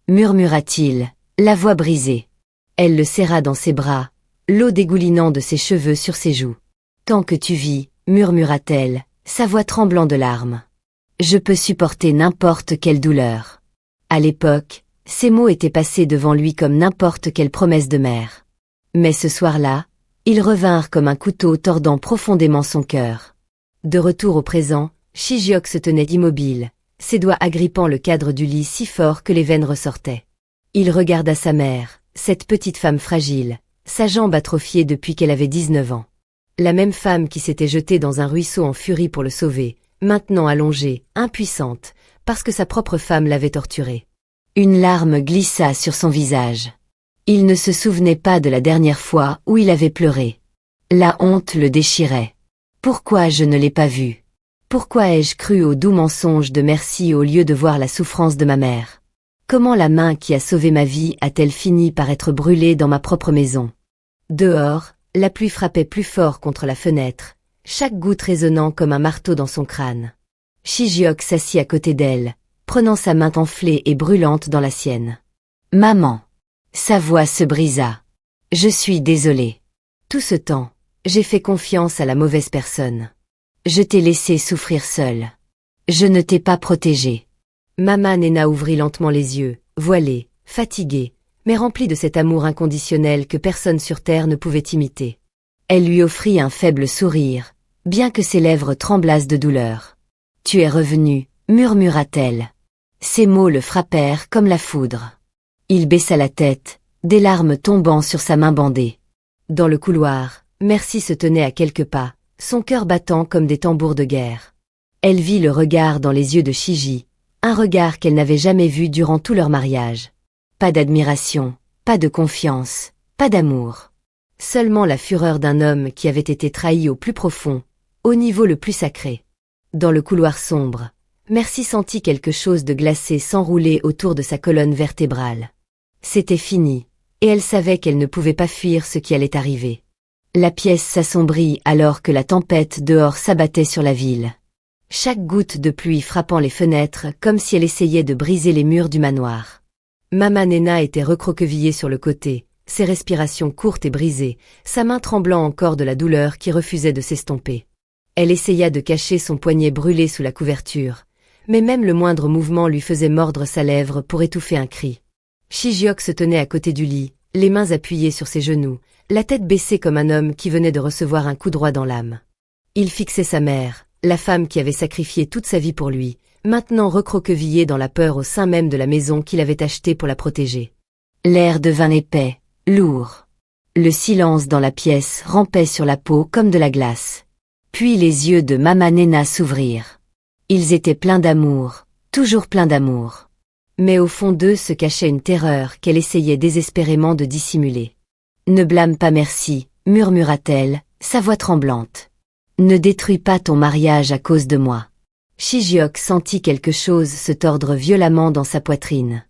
murmura-t-il, la voix brisée. Elle le serra dans ses bras, l'eau dégoulinant de ses cheveux sur ses joues. « Tant que tu vis, » murmura-t-elle, sa voix tremblant de larmes. « Je peux supporter n'importe quelle douleur. » À l'époque, ces mots étaient passés devant lui comme n'importe quelle promesse de mère. Mais ce soir-là, ils revinrent comme un couteau tordant profondément son cœur. De retour au présent, Shijiok se tenait immobile, ses doigts agrippant le cadre du lit si fort que les veines ressortaient. Il regarda sa mère, cette petite femme fragile, sa jambe atrophiée depuis qu'elle avait 19 ans. La même femme qui s'était jetée dans un ruisseau en furie pour le sauver, maintenant allongée, impuissante, parce que sa propre femme l'avait torturée. Une larme glissa sur son visage. Il ne se souvenait pas de la dernière fois où il avait pleuré. La honte le déchirait. Pourquoi je ne l'ai pas vu? Pourquoi ai-je cru au doux mensonge de merci au lieu de voir la souffrance de ma mère? Comment la main qui a sauvé ma vie a-t-elle fini par être brûlée dans ma propre maison? Dehors, la pluie frappait plus fort contre la fenêtre, chaque goutte résonnant comme un marteau dans son crâne. Shijiok s'assit à côté d'elle, prenant sa main enflée et brûlante dans la sienne. « Maman !» Sa voix se brisa. « Je suis désolée. Tout ce temps, j'ai fait confiance à la mauvaise personne. Je t'ai laissé souffrir seule. Je ne t'ai pas protégée. » Maman Nena ouvrit lentement les yeux, voilée, fatiguée, mais remplie de cet amour inconditionnel que personne sur terre ne pouvait imiter. Elle lui offrit un faible sourire, bien que ses lèvres tremblassent de douleur. « Tu es revenu, » murmura-t-elle. Ces mots le frappèrent comme la foudre. Il baissa la tête, des larmes tombant sur sa main bandée. Dans le couloir, Merci se tenait à quelques pas, son cœur battant comme des tambours de guerre. Elle vit le regard dans les yeux de Shiji, un regard qu'elle n'avait jamais vu durant tout leur mariage. Pas d'admiration, pas de confiance, pas d'amour. Seulement la fureur d'un homme qui avait été trahi au plus profond, au niveau le plus sacré. Dans le couloir sombre, Merci sentit quelque chose de glacé s'enrouler autour de sa colonne vertébrale. C'était fini, et elle savait qu'elle ne pouvait pas fuir ce qui allait arriver. La pièce s'assombrit alors que la tempête dehors s'abattait sur la ville. Chaque goutte de pluie frappant les fenêtres comme si elle essayait de briser les murs du manoir. Maman Nena était recroquevillée sur le côté, ses respirations courtes et brisées, sa main tremblant encore de la douleur qui refusait de s'estomper. Elle essaya de cacher son poignet brûlé sous la couverture, mais même le moindre mouvement lui faisait mordre sa lèvre pour étouffer un cri. Shijiok se tenait à côté du lit, les mains appuyées sur ses genoux, la tête baissée comme un homme qui venait de recevoir un coup droit dans l'âme. Il fixait sa mère, la femme qui avait sacrifié toute sa vie pour lui, maintenant recroquevillée dans la peur au sein même de la maison qu'il avait achetée pour la protéger. L'air devint épais, lourd. Le silence dans la pièce rampait sur la peau comme de la glace. Puis les yeux de Mama Nena s'ouvrirent. Ils étaient pleins d'amour, toujours pleins d'amour. Mais au fond d'eux se cachait une terreur qu'elle essayait désespérément de dissimuler. « Ne blâme pas Merci, murmura-t-elle, sa voix tremblante. Ne détruis pas ton mariage à cause de moi. » Shijiok sentit quelque chose se tordre violemment dans sa poitrine.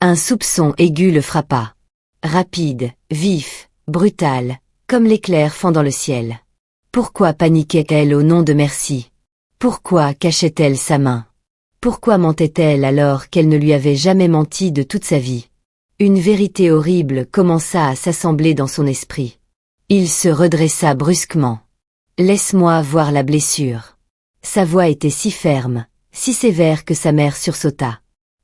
Un soupçon aigu le frappa. Rapide, vif, brutal, comme l'éclair fendant le ciel. Pourquoi paniquait-elle au nom de Merci? Pourquoi cachait-elle sa main? Pourquoi mentait-elle alors qu'elle ne lui avait jamais menti de toute sa vie? Une vérité horrible commença à s'assembler dans son esprit. Il se redressa brusquement. « Laisse-moi voir la blessure. » Sa voix était si ferme, si sévère que sa mère sursauta.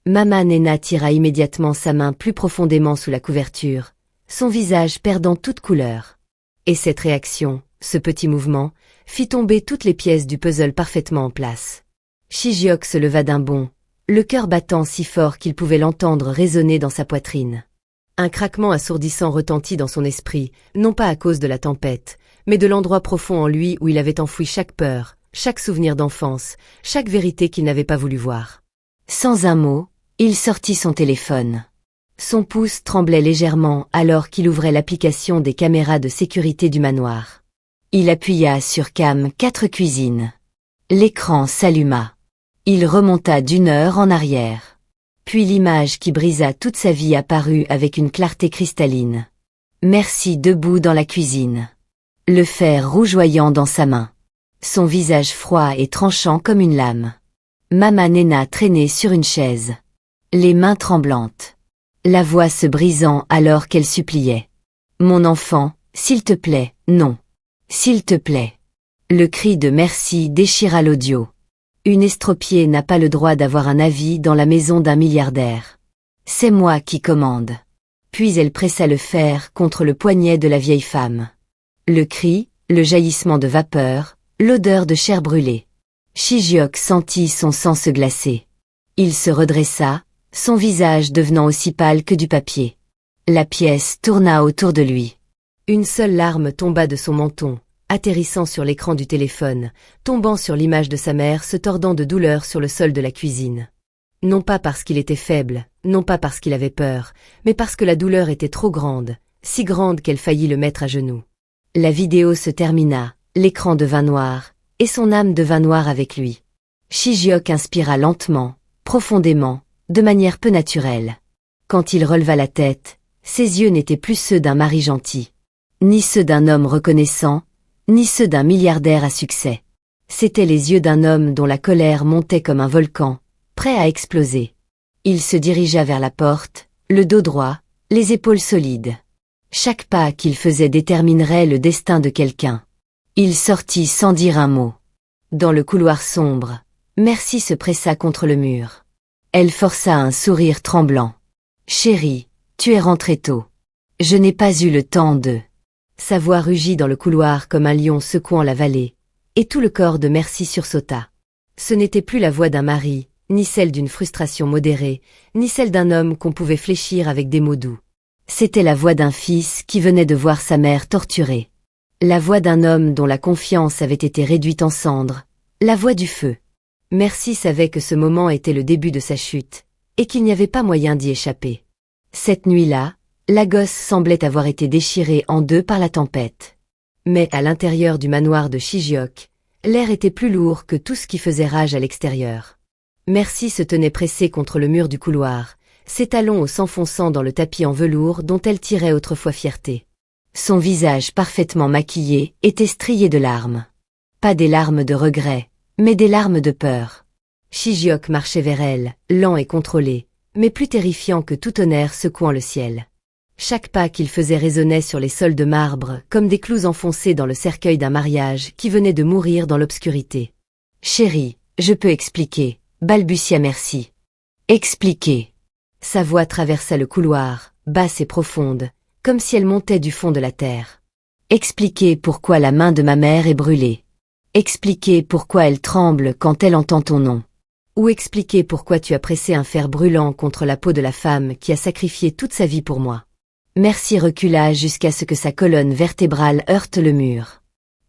Mama Nena tira immédiatement sa main plus profondément sous la couverture, son visage perdant toute couleur. Et cette réaction, ce petit mouvement, fit tomber toutes les pièces du puzzle parfaitement en place. Shijiok se leva d'un bond, le cœur battant si fort qu'il pouvait l'entendre résonner dans sa poitrine. Un craquement assourdissant retentit dans son esprit, non pas à cause de la tempête, mais de l'endroit profond en lui où il avait enfoui chaque peur, chaque souvenir d'enfance, chaque vérité qu'il n'avait pas voulu voir. Sans un mot, il sortit son téléphone. Son pouce tremblait légèrement alors qu'il ouvrait l'application des caméras de sécurité du manoir. Il appuya sur Cam 4 cuisine. L'écran s'alluma. Il remonta d'1 heure en arrière. Puis l'image qui brisa toute sa vie apparut avec une clarté cristalline. Merci debout dans la cuisine. Le fer rougeoyant dans sa main. Son visage froid et tranchant comme une lame. Mama Nena traînée sur une chaise. Les mains tremblantes. La voix se brisant alors qu'elle suppliait. « Mon enfant, s'il te plaît, non. S'il te plaît. » Le cri de Merci déchira l'audio. Une estropiée n'a pas le droit d'avoir un avis dans la maison d'un milliardaire. C'est moi qui commande. Puis elle pressa le fer contre le poignet de la vieille femme. Le cri, le jaillissement de vapeur, l'odeur de chair brûlée. Shijiok sentit son sang se glacer. Il se redressa, son visage devenant aussi pâle que du papier. La pièce tourna autour de lui. Une seule larme tomba de son menton, atterrissant sur l'écran du téléphone, tombant sur l'image de sa mère se tordant de douleur sur le sol de la cuisine. Non pas parce qu'il était faible, non pas parce qu'il avait peur, mais parce que la douleur était trop grande, si grande qu'elle faillit le mettre à genoux. La vidéo se termina, l'écran devint noir, et son âme devint noire avec lui. Shijiok inspira lentement, profondément, de manière peu naturelle. Quand il releva la tête, ses yeux n'étaient plus ceux d'un mari gentil, ni ceux d'un homme reconnaissant, ni ceux d'un milliardaire à succès. C'étaient les yeux d'un homme dont la colère montait comme un volcan, prêt à exploser. Il se dirigea vers la porte, le dos droit, les épaules solides. Chaque pas qu'il faisait déterminerait le destin de quelqu'un. Il sortit sans dire un mot. Dans le couloir sombre, Merci se pressa contre le mur. Elle força un sourire tremblant. « Chérie, tu es rentrée tôt. Je n'ai pas eu le temps de... » Sa voix rugit dans le couloir comme un lion secouant la vallée, et tout le corps de Merci sursauta. Ce n'était plus la voix d'un mari, ni celle d'une frustration modérée, ni celle d'un homme qu'on pouvait fléchir avec des mots doux. C'était la voix d'un fils qui venait de voir sa mère torturée. La voix d'un homme dont la confiance avait été réduite en cendres. La voix du feu. Merci savait que ce moment était le début de sa chute, et qu'il n'y avait pas moyen d'y échapper. Cette nuit-là, la gosse semblait avoir été déchirée en deux par la tempête. Mais à l'intérieur du manoir de Shijiok, l'air était plus lourd que tout ce qui faisait rage à l'extérieur. Merci se tenait pressée contre le mur du couloir, ses talons s'enfonçant dans le tapis en velours dont elle tirait autrefois fierté. Son visage parfaitement maquillé était strié de larmes. Pas des larmes de regret, mais des larmes de peur. Shijiok marchait vers elle, lent et contrôlé, mais plus terrifiant que tout tonnerre secouant le ciel. Chaque pas qu'il faisait résonnait sur les sols de marbre comme des clous enfoncés dans le cercueil d'un mariage qui venait de mourir dans l'obscurité. « Chérie, je peux expliquer, balbutia Merci. Expliquer. » Sa voix traversa le couloir, basse et profonde, comme si elle montait du fond de la terre. Expliquez pourquoi la main de ma mère est brûlée. Expliquez pourquoi elle tremble quand elle entend ton nom. Ou expliquez pourquoi tu as pressé un fer brûlant contre la peau de la femme qui a sacrifié toute sa vie pour moi. Merci recula jusqu'à ce que sa colonne vertébrale heurte le mur.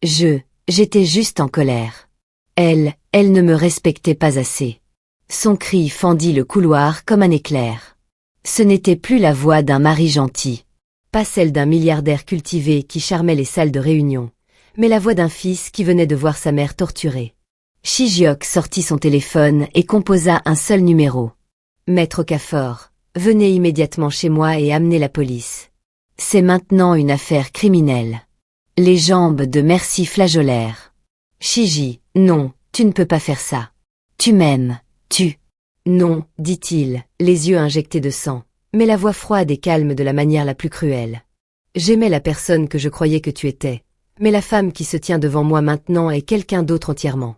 J'étais juste en colère. Elle ne me respectait pas assez. Son cri fendit le couloir comme un éclair. Ce n'était plus la voix d'un mari gentil. Pas celle d'un milliardaire cultivé qui charmait les salles de réunion, mais la voix d'un fils qui venait de voir sa mère torturée. Shijiok sortit son téléphone et composa un seul numéro. Maître Okafor, venez immédiatement chez moi et amenez la police. C'est maintenant une affaire criminelle. Les jambes de Merci flageolèrent. Shiji, non, tu ne peux pas faire ça. Tu m'aimes, tu. Non, dit-il, les yeux injectés de sang, mais la voix froide et calme de la manière la plus cruelle. J'aimais la personne que je croyais que tu étais, mais la femme qui se tient devant moi maintenant est quelqu'un d'autre entièrement.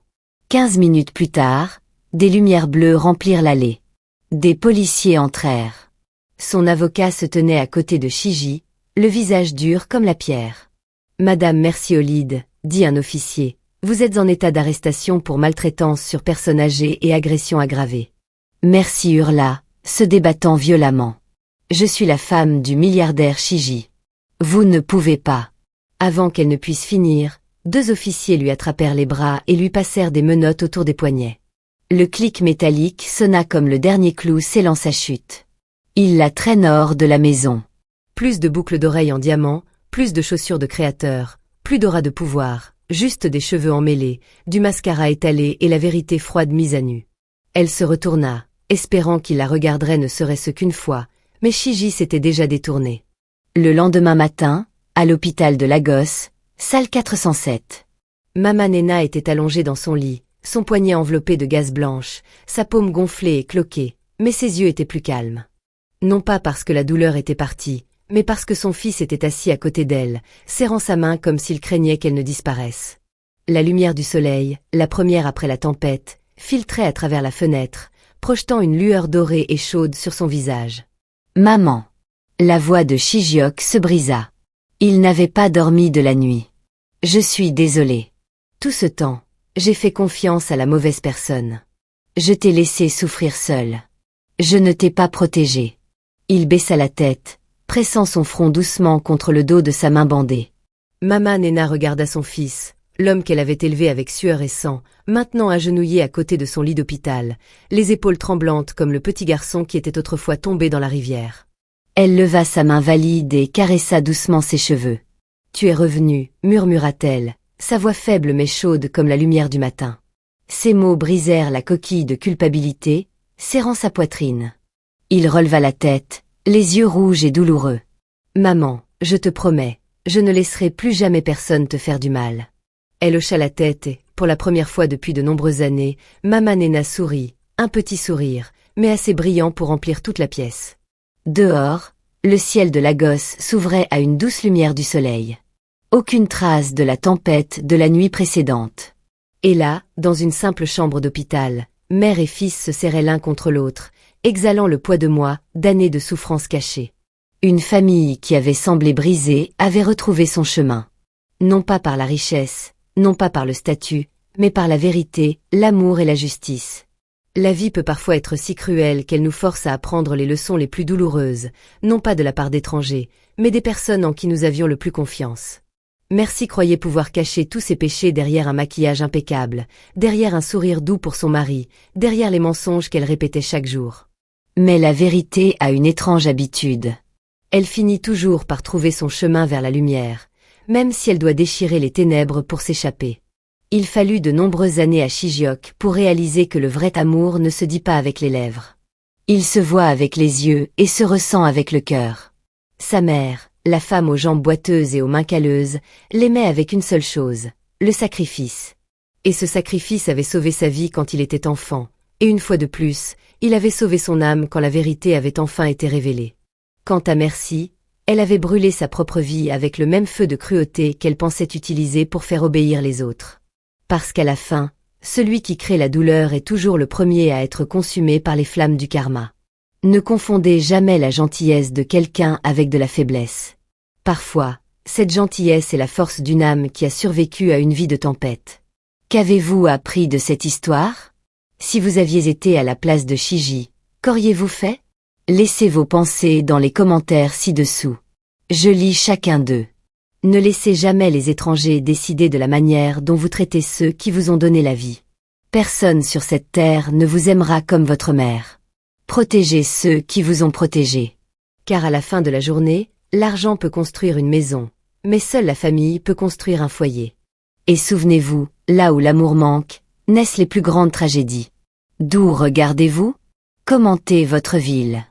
15 minutes plus tard, des lumières bleues remplirent l'allée. Des policiers entrèrent. Son avocat se tenait à côté de Shiji, le visage dur comme la pierre. Madame Merciolide, dit un officier, vous êtes en état d'arrestation pour maltraitance sur personne âgée et agression aggravée. Merci hurla, se débattant violemment. Je suis la femme du milliardaire Shiji. Vous ne pouvez pas. Avant qu'elle ne puisse finir, 2 officiers lui attrapèrent les bras et lui passèrent des menottes autour des poignets. Le clic métallique sonna comme le dernier clou scellant sa chute. Il la traîne hors de la maison. Plus de boucles d'oreilles en diamant, plus de chaussures de créateur, plus d'aura de pouvoir, juste des cheveux emmêlés, du mascara étalé et la vérité froide mise à nu. Elle se retourna, espérant qu'il la regarderait ne serait-ce qu'une fois, mais Shiji s'était déjà détourné. Le lendemain matin, à l'hôpital de Lagos, salle 407. Mama Nena était allongée dans son lit, son poignet enveloppé de gaze blanche, sa paume gonflée et cloquée, mais ses yeux étaient plus calmes. Non pas parce que la douleur était partie, mais parce que son fils était assis à côté d'elle, serrant sa main comme s'il craignait qu'elle ne disparaisse. La lumière du soleil, la première après la tempête, filtrait à travers la fenêtre, projetant une lueur dorée et chaude sur son visage. « Maman !» La voix de Shijiok se brisa. Il n'avait pas dormi de la nuit. « Je suis désolée. Tout ce temps, j'ai fait confiance à la mauvaise personne. Je t'ai laissé souffrir seule. Je ne t'ai pas protégée. » Il baissa la tête, pressant son front doucement contre le dos de sa main bandée. Mama Nena regarda son fils, l'homme qu'elle avait élevé avec sueur et sang, maintenant agenouillé à côté de son lit d'hôpital, les épaules tremblantes comme le petit garçon qui était autrefois tombé dans la rivière. Elle leva sa main valide et caressa doucement ses cheveux. « Tu es revenu, murmura-t-elle, sa voix faible mais chaude comme la lumière du matin. Ces mots brisèrent la coquille de culpabilité, serrant sa poitrine. Il releva la tête, les yeux rouges et douloureux. « Maman, je te promets, je ne laisserai plus jamais personne te faire du mal. » Elle hocha la tête et, pour la première fois depuis de nombreuses années, Mama Nena sourit, un petit sourire, mais assez brillant pour remplir toute la pièce. Dehors, le ciel de Lagos s'ouvrait à une douce lumière du soleil. Aucune trace de la tempête de la nuit précédente. Et là, dans une simple chambre d'hôpital, mère et fils se serraient l'un contre l'autre, exhalant le poids de mois, d'années de souffrance cachée. Une famille qui avait semblé brisée avait retrouvé son chemin. Non pas par la richesse, non pas par le statut, mais par la vérité, l'amour et la justice. La vie peut parfois être si cruelle qu'elle nous force à apprendre les leçons les plus douloureuses, non pas de la part d'étrangers, mais des personnes en qui nous avions le plus confiance. Merci croyait pouvoir cacher tous ses péchés derrière un maquillage impeccable, derrière un sourire doux pour son mari, derrière les mensonges qu'elle répétait chaque jour. Mais la vérité a une étrange habitude. Elle finit toujours par trouver son chemin vers la lumière, même si elle doit déchirer les ténèbres pour s'échapper. Il fallut de nombreuses années à Shijiok pour réaliser que le vrai amour ne se dit pas avec les lèvres. Il se voit avec les yeux et se ressent avec le cœur. Sa mère, la femme aux jambes boiteuses et aux mains calleuses, l'aimait avec une seule chose, le sacrifice. Et ce sacrifice avait sauvé sa vie quand il était enfant, et une fois de plus, il avait sauvé son âme quand la vérité avait enfin été révélée. Quant à Merci, elle avait brûlé sa propre vie avec le même feu de cruauté qu'elle pensait utiliser pour faire obéir les autres. Parce qu'à la fin, celui qui crée la douleur est toujours le premier à être consumé par les flammes du karma. Ne confondez jamais la gentillesse de quelqu'un avec de la faiblesse. Parfois, cette gentillesse est la force d'une âme qui a survécu à une vie de tempête. Qu'avez-vous appris de cette histoire? Si vous aviez été à la place de Shiji, qu'auriez-vous fait? Laissez vos pensées dans les commentaires ci-dessous. Je lis chacun d'eux. Ne laissez jamais les étrangers décider de la manière dont vous traitez ceux qui vous ont donné la vie. Personne sur cette terre ne vous aimera comme votre mère. Protégez ceux qui vous ont protégé. Car à la fin de la journée, l'argent peut construire une maison, mais seule la famille peut construire un foyer. Et souvenez-vous, là où l'amour manque, naissent les plus grandes tragédies. D'où regardez-vous? Commentez votre ville.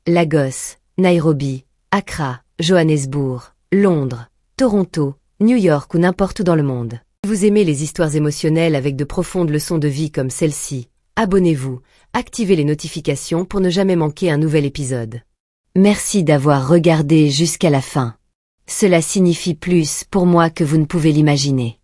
Lagos, Nairobi, Accra, Johannesburg, Londres, Toronto, New York ou n'importe où dans le monde. Si vous aimez les histoires émotionnelles avec de profondes leçons de vie comme celle-ci, abonnez-vous, activez les notifications pour ne jamais manquer un nouvel épisode. Merci d'avoir regardé jusqu'à la fin. Cela signifie plus pour moi que vous ne pouvez l'imaginer.